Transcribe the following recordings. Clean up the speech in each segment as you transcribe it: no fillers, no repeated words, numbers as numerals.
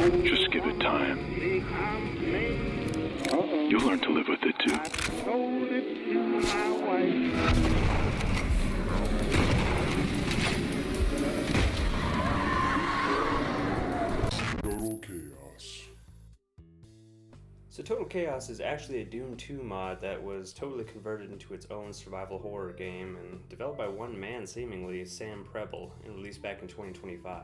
Just give it time. You'll learn to live with it too. Total Chaos. So Total Chaos is actually a Doom 2 mod that was totally converted into its own survival horror game and developed by one man seemingly, Sam Prebble, and released back in 2025.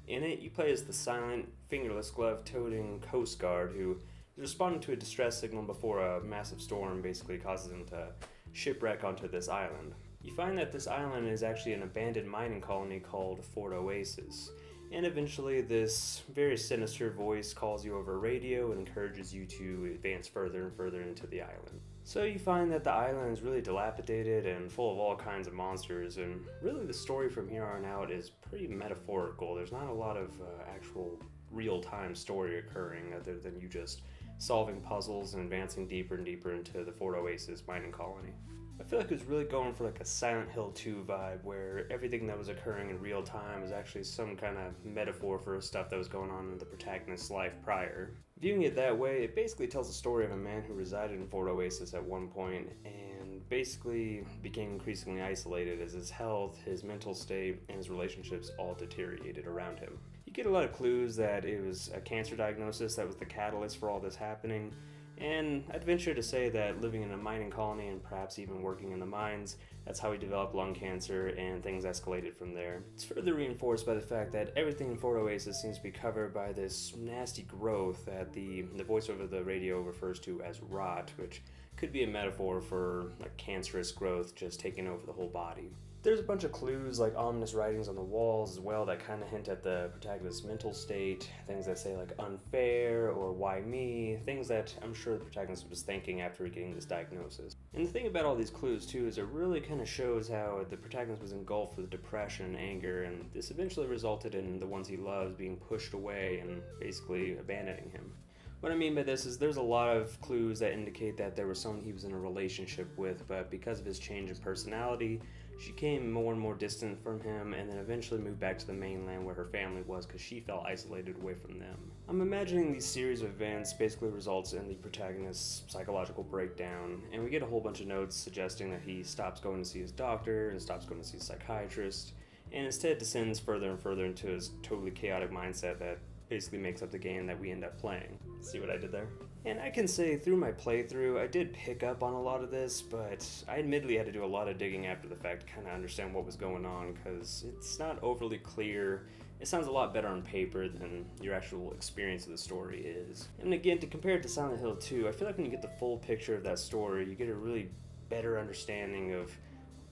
In it, you play as the silent, fingerless glove-toting Coast Guard who is responding to a distress signal before a massive storm basically causes him to shipwreck onto this island. You find that this island is actually an abandoned mining colony called Fort Oasis, and eventually this very sinister voice calls you over radio and encourages you to advance further and further into the island. So you find that the island is really dilapidated and full of all kinds of monsters, and really the story from here on out is pretty metaphorical. There's not a lot of actual real-time story occurring other than you just solving puzzles and advancing deeper and deeper into the Fort Oasis mining colony. I feel like it was really going for like a Silent Hill 2 vibe where everything that was occurring in real time is actually some kind of metaphor for stuff that was going on in the protagonist's life prior. Viewing it that way, it basically tells the story of a man who resided in Fort Oasis at one point and basically became increasingly isolated as his health, his mental state, and his relationships all deteriorated around him. You get a lot of clues that it was a cancer diagnosis that was the catalyst for all this happening. And I'd venture to say that living in a mining colony and perhaps even working in the mines, that's how he developed lung cancer and things escalated from there. It's further reinforced by the fact that everything in Fort Oasis seems to be covered by this nasty growth that the voice over the radio refers to as rot, which could be a metaphor for like cancerous growth just taking over the whole body. There's a bunch of clues like ominous writings on the walls as well that kind of hint at the protagonist's mental state, things that say like unfair or why me, things that I'm sure the protagonist was thinking after getting this diagnosis. And the thing about all these clues too is it really kind of shows how the protagonist was engulfed with depression and anger, and this eventually resulted in the ones he loves being pushed away and basically abandoning him. What I mean by this is there's a lot of clues that indicate that there was someone he was in a relationship with, but because of his change in personality, she became more and more distant from him and then eventually moved back to the mainland where her family was because she felt isolated away from them. I'm imagining these series of events basically results in the protagonist's psychological breakdown, and we get a whole bunch of notes suggesting that he stops going to see his doctor and stops going to see a psychiatrist, and instead descends further and further into his totally chaotic mindset that basically makes up the game that we end up playing. See what I did there? And I can say through my playthrough, I did pick up on a lot of this, but I admittedly had to do a lot of digging after the fact to kind of understand what was going on, because it's not overly clear. It sounds a lot better on paper than your actual experience of the story is. And again, to compare it to Silent Hill 2, I feel like when you get the full picture of that story, you get a really better understanding of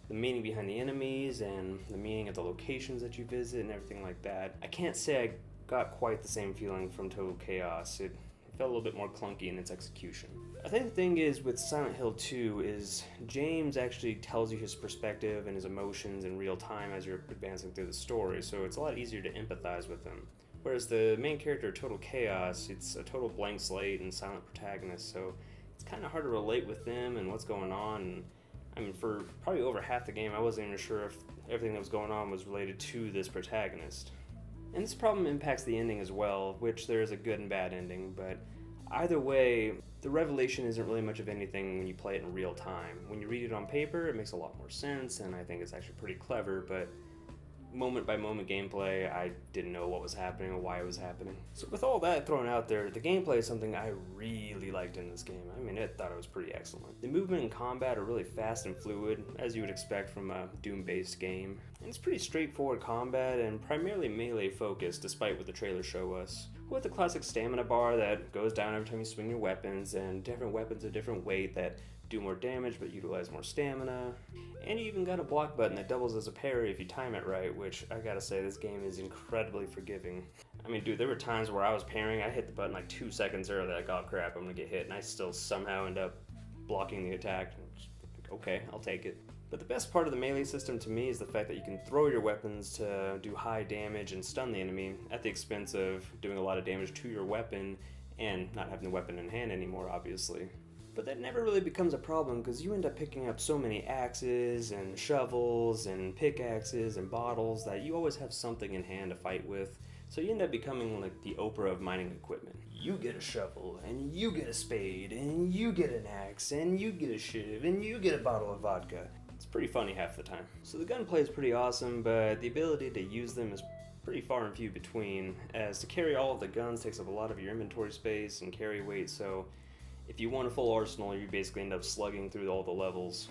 the meaning behind the enemies and the meaning of the locations that you visit and everything like that. I can't say I got quite the same feeling from Total Chaos. It felt a little bit more clunky in its execution. I think the thing is with Silent Hill 2 is James actually tells you his perspective and his emotions in real time as you're advancing through the story, so it's a lot easier to empathize with him. Whereas the main character, Total Chaos, it's a total blank slate and silent protagonist, so it's kind of hard to relate with them and what's going on. And I mean, for probably over half the game, I wasn't even sure if everything that was going on was related to this protagonist. And this problem impacts the ending as well, which there is a good and bad ending, but either way, the revelation isn't really much of anything when you play it in real time. When you read it on paper, it makes a lot more sense, and I think it's actually pretty clever, but moment by moment gameplay, I didn't know what was happening or why it was happening. So with all that thrown out there, the gameplay is something I really liked in this game. I mean, I thought it was pretty excellent. The movement and combat are really fast and fluid, as you would expect from a Doom-based game. And it's pretty straightforward combat and primarily melee focused, despite what the trailers show us. With the classic stamina bar that goes down every time you swing your weapons, and different weapons of different weight that do more damage but utilize more stamina. And you even got a block button that doubles as a parry if you time it right, which I gotta say, this game is incredibly forgiving. I mean, dude, there were times where I was parrying, I hit the button like 2 seconds early, like, oh crap, I'm gonna get hit, and I still somehow end up blocking the attack. Like, okay, I'll take it. But the best part of the melee system to me is the fact that you can throw your weapons to do high damage and stun the enemy at the expense of doing a lot of damage to your weapon and not having the weapon in hand anymore, obviously. But that never really becomes a problem because you end up picking up so many axes and shovels and pickaxes and bottles that you always have something in hand to fight with So you end up becoming like the Oprah of mining equipment. You get a shovel, and you get a spade, and you get an axe, and you get a shiv, and you get a bottle of vodka. It's pretty funny half the time. So the gunplay is pretty awesome, but the ability to use them is pretty far and few between, as to carry all of the guns takes up a lot of your inventory space and carry weight, so if you want a full arsenal, you basically end up slugging through all the levels.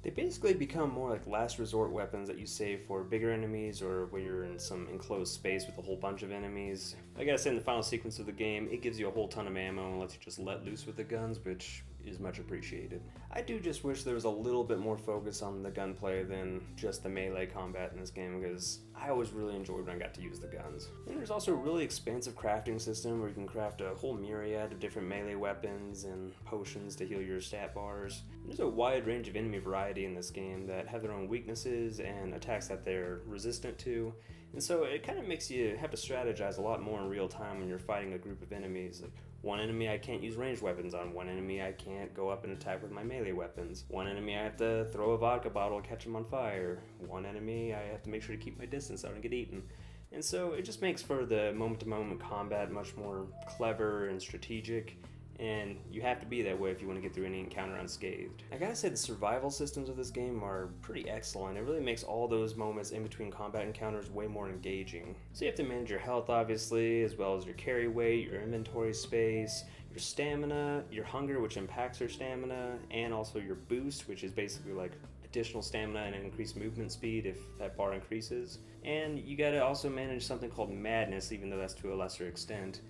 They basically become more like last resort weapons that you save for bigger enemies or when you're in some enclosed space with a whole bunch of enemies. I gotta say, in the final sequence of the game, it gives you a whole ton of ammo and lets you just let loose with the guns, which is much appreciated. I do just wish there was a little bit more focus on the gunplay than just the melee combat in this game, because I always really enjoyed when I got to use the guns. And there's also a really expansive crafting system where you can craft a whole myriad of different melee weapons and potions to heal your stat bars. There's a wide range of enemy variety in this game that have their own weaknesses and attacks that they're resistant to. And so it kind of makes you have to strategize a lot more in real time when you're fighting a group of enemies. Like, one enemy I can't use ranged weapons on, one enemy I can't go up and attack with my melee weapons, one enemy I have to throw a vodka bottle and catch him on fire, one enemy I have to make sure to keep my distance so I don't get eaten. And so it just makes for the moment-to-moment combat much more clever and strategic, and you have to be that way if you want to get through any encounter unscathed. I gotta say, the survival systems of this game are pretty excellent. It really makes all those moments in between combat encounters way more engaging. So you have to manage your health, obviously, as well as your carry weight, your inventory space, your stamina, your hunger, which impacts your stamina, and also your boost, which is basically like additional stamina and increased movement speed if that bar increases. And you gotta also manage something called madness, even though that's to a lesser extent.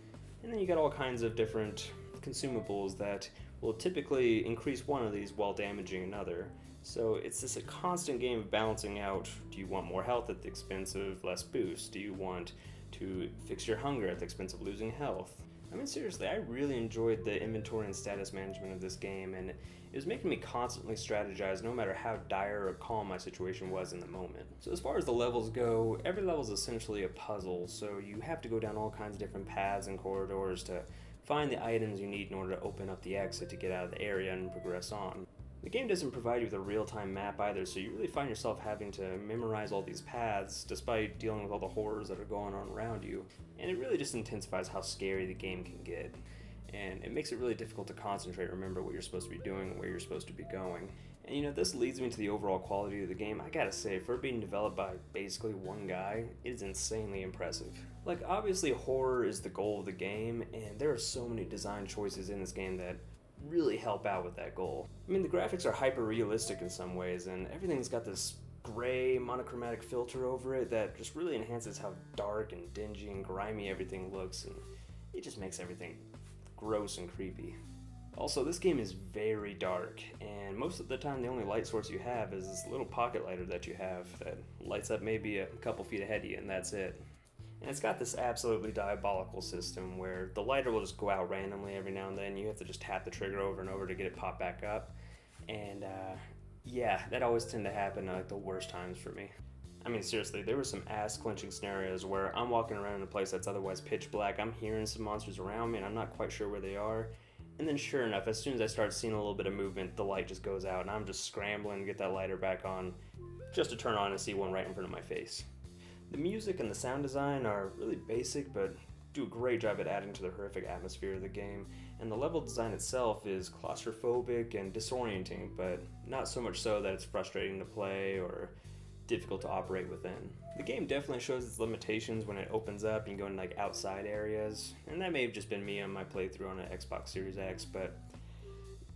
And then you got all kinds of different consumables that will typically increase one of these while damaging another. So it's just a constant game of balancing out, do you want more health at the expense of less boost? Do you want to fix your hunger at the expense of losing health? I mean, seriously, I really enjoyed the inventory and status management of this game, and it was making me constantly strategize no matter how dire or calm my situation was in the moment. So as far as the levels go, every level is essentially a puzzle, so you have to go down all kinds of different paths and corridors to find the items you need in order to open up the exit to get out of the area and progress on. The game doesn't provide you with a real-time map either, so you really find yourself having to memorize all these paths despite dealing with all the horrors that are going on around you, and it really just intensifies how scary the game can get. And it makes it really difficult to concentrate, remember what you're supposed to be doing and where you're supposed to be going. And you know, this leads me to the overall quality of the game. I gotta say, for it being developed by basically one guy, it is insanely impressive. Like, obviously horror is the goal of the game, and there are so many design choices in this game that really help out with that goal. I mean, the graphics are hyper-realistic in some ways, and everything's got this gray monochromatic filter over it that just really enhances how dark and dingy and grimy everything looks, and it just makes everything gross and creepy. Also, this game is very dark, and most of the time the only light source you have is this little pocket lighter that you have that lights up maybe a couple feet ahead of you, and that's it. And it's got this absolutely diabolical system where the lighter will just go out randomly every now and then. You have to just tap the trigger over and over to get it pop back up. And yeah, that always tend to happen at like the worst times for me. I mean, seriously, there were some ass-clenching scenarios where I'm walking around in a place that's otherwise pitch black. I'm hearing some monsters around me and I'm not quite sure where they are. And then sure enough, as soon as I start seeing a little bit of movement, the light just goes out and I'm just scrambling to get that lighter back on just to turn on and see one right in front of my face. The music and the sound design are really basic, but do a great job at adding to the horrific atmosphere of the game, and the level design itself is claustrophobic and disorienting, but not so much so that it's frustrating to play or difficult to operate within. The game definitely shows its limitations when it opens up and you go into like outside areas, and that may have just been me on my playthrough on an Xbox Series X, but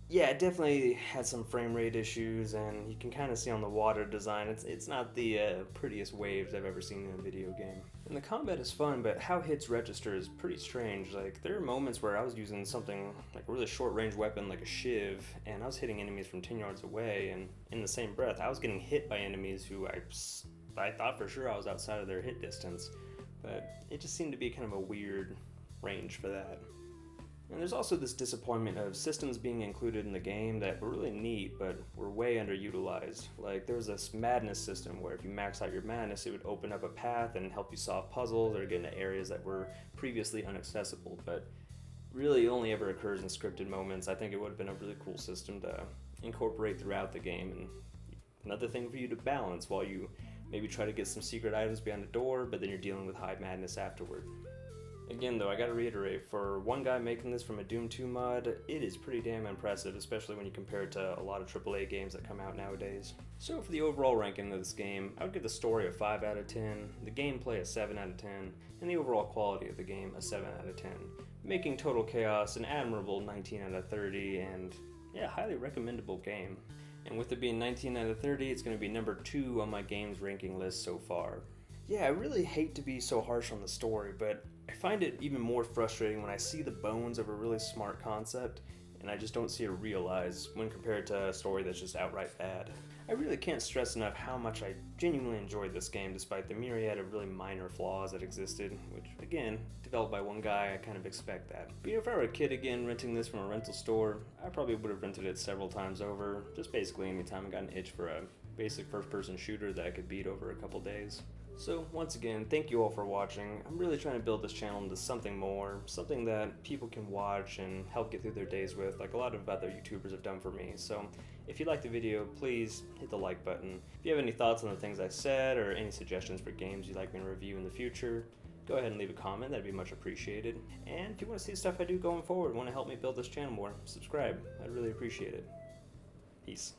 yeah, it definitely had some frame rate issues, and you can kind of see on the water design, it's not the prettiest waves I've ever seen in a video game. And the combat is fun, but how hits register is pretty strange. Like, there are moments where I was using something like a really short range weapon like a shiv, and I was hitting enemies from 10 yards away, and in the same breath, I was getting hit by enemies who I thought for sure I was outside of their hit distance, but it just seemed to be kind of a weird range for that. And there's also this disappointment of systems being included in the game that were really neat, but were way underutilized. Like, there was this madness system where if you max out your madness, it would open up a path and help you solve puzzles or get into areas that were previously inaccessible, but really only ever occurs in scripted moments. I think it would have been a really cool system to incorporate throughout the game, and another thing for you to balance while you maybe try to get some secret items behind the door, but then you're dealing with high madness afterward. Again though, I gotta reiterate, for one guy making this from a Doom 2 mod, it is pretty damn impressive, especially when you compare it to a lot of AAA games that come out nowadays. So for the overall ranking of this game, I would give the story a 5 out of 10, the gameplay a 7 out of 10, and the overall quality of the game a 7 out of 10, making Total Chaos an admirable 19 out of 30, and yeah, highly recommendable game. And with it being 19 out of 30, it's going to be number 2 on my games ranking list so far. Yeah, I really hate to be so harsh on the story, but I find it even more frustrating when I see the bones of a really smart concept and I just don't see it realized when compared to a story that's just outright bad. I really can't stress enough how much I genuinely enjoyed this game despite the myriad of really minor flaws that existed, which again, developed by one guy, I kind of expect that. But if I were a kid again renting this from a rental store, I probably would have rented it several times over, just basically anytime I got an itch for a basic first-person shooter that I could beat over a couple days. So once again, thank you all for watching. I'm really trying to build this channel into something more, something that people can watch and help get through their days with, like a lot of other YouTubers have done for me. So if you liked the video, please hit the like button. If you have any thoughts on the things I said or any suggestions for games you'd like me to review in the future, go ahead and leave a comment, that'd be much appreciated. And if you want to see the stuff I do going forward, want to help me build this channel more, subscribe. I'd really appreciate it. Peace.